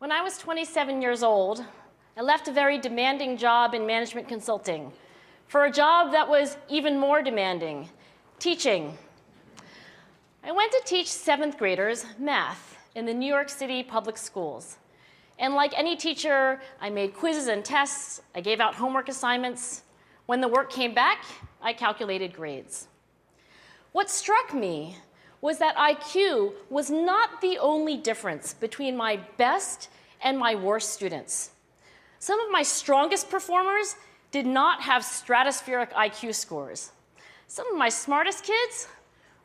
When I was 27 years old, I left a very demanding job in management consulting for a job that was even more demanding, teaching. I went to teach 7th graders math in the New York City public schools. And like any teacher, I made quizzes and tests, I gave out homework assignments. When the work came back, I calculated grades. What struck me was that IQ was not the only difference between my best and my worst students. Some of my strongest performers did not have stratospheric IQ scores. Some of my smartest kids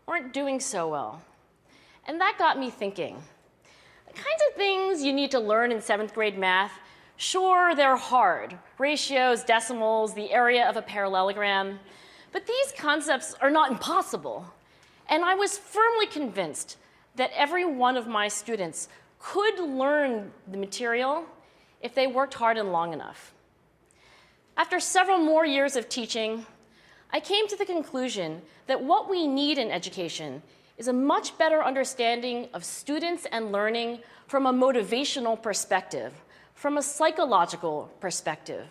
weren't doing so well. And that got me thinking. The kinds of things you need to learn in 7th grade math, sure, they're hard. Ratios, decimals, the area of a parallelogram. But these concepts are not impossible. And I was firmly convinced that every one of my students could learn the material if they worked hard and long enough. After several more years of teaching, I came to the conclusion that what we need in education is a much better understanding of students and learning from a motivational perspective, from a psychological perspective.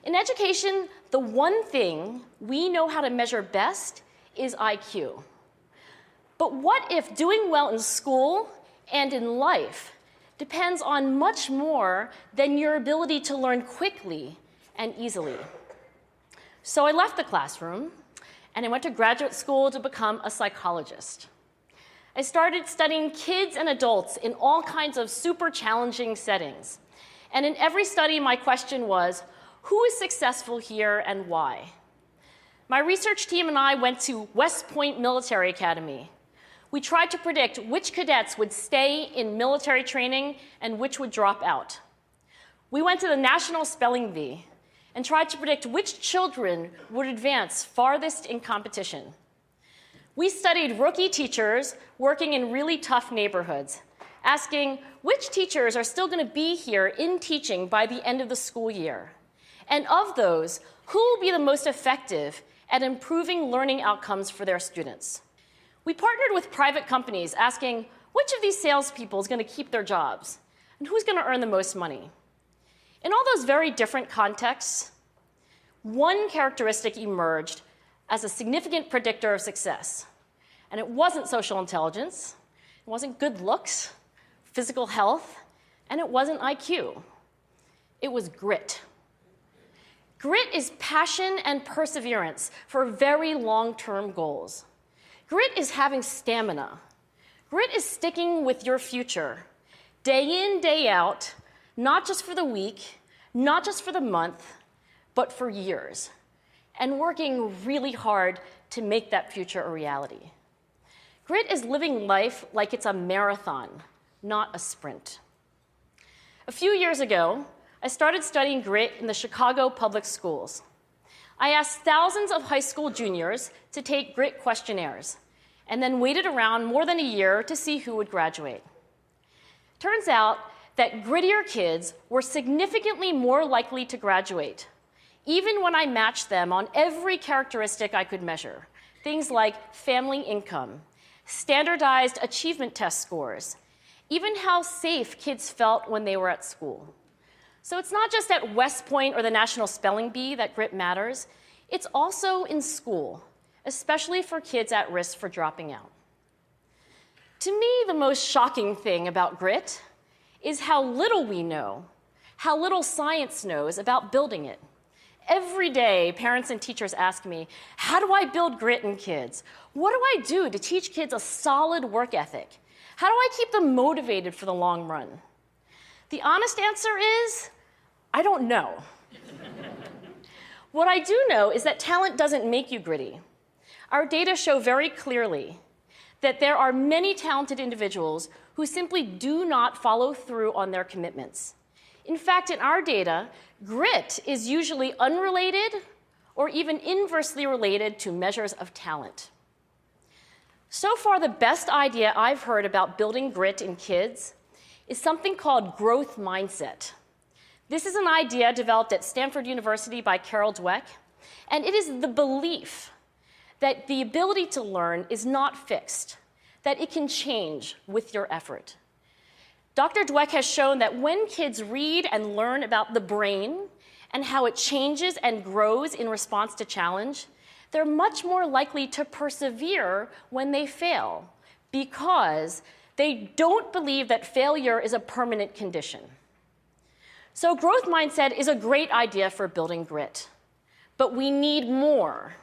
In education, the one thing we know how to measure best is IQ. But what if doing well in school and in life depends on much more than your ability to learn quickly and easily? So I left the classroom and I went to graduate school to become a psychologist. I started studying kids and adults in all kinds of super challenging settings. And in every study, my question was, who is successful here and why? My research team and I went to West Point Military Academy. We tried to predict which cadets would stay in military training and which would drop out. We went to the National Spelling Bee and tried to predict which children would advance farthest in competition. We studied rookie teachers working in really tough neighborhoods, asking which teachers are still going to be here in teaching by the end of the school year. And of those, who will be the most effective at improving learning outcomes for their students? We partnered with private companies asking which of these salespeople is going to keep their jobs and who's going to earn the most money. In all those very different contexts, one characteristic emerged as a significant predictor of success. And it wasn't social intelligence, it wasn't good looks, physical health, and it wasn't IQ. It was grit. Grit is passion and perseverance for very long-term goals. Grit is having stamina. Grit is sticking with your future, day in, day out, not just for the week, not just for the month, but for years, and working really hard to make that future a reality. Grit is living life like it's a marathon, not a sprint. A few years ago, I started studying grit in the Chicago public schools. I asked thousands of high school juniors to take grit questionnaires, and then waited around more than a year to see who would graduate. Turns out that grittier kids were significantly more likely to graduate, even when I matched them on every characteristic I could measure, things like family income, standardized achievement test scores, even how safe kids felt when they were at school. So it's not just at West Point or the National Spelling Bee that grit matters, it's also in school, especially for kids at risk for dropping out. To me, the most shocking thing about grit is how little we know, how little science knows about building it. Every day, parents and teachers ask me, how do I build grit in kids? What do I do to teach kids a solid work ethic? How do I keep them motivated for the long run? The honest answer is, I don't know. What I do know is that talent doesn't make you gritty. Our data show very clearly that there are many talented individuals who simply do not follow through on their commitments. In fact, in our data, grit is usually unrelated or even inversely related to measures of talent. So far, the best idea I've heard about building grit in kids is something called growth mindset. This is an idea developed at Stanford University by Carol Dweck, and it is the belief that the ability to learn is not fixed, that it can change with your effort. Dr. Dweck has shown that when kids read and learn about the brain and how it changes and grows in response to challenge, they're much more likely to persevere when they fail because they don't believe that failure is a permanent condition. So growth mindset is a great idea for building grit, but we need more.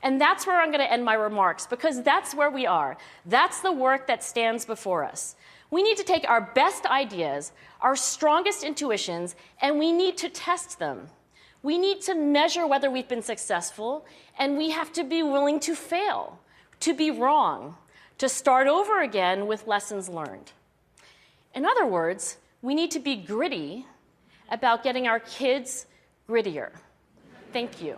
And that's where I'm going to end my remarks, because that's where we are. That's the work that stands before us. We need to take our best ideas, our strongest intuitions, and we need to test them. We need to measure whether we've been successful, and we have to be willing to fail, to be wrong, to start over again with lessons learned. In other words, we need to be gritty about getting our kids grittier. Thank you.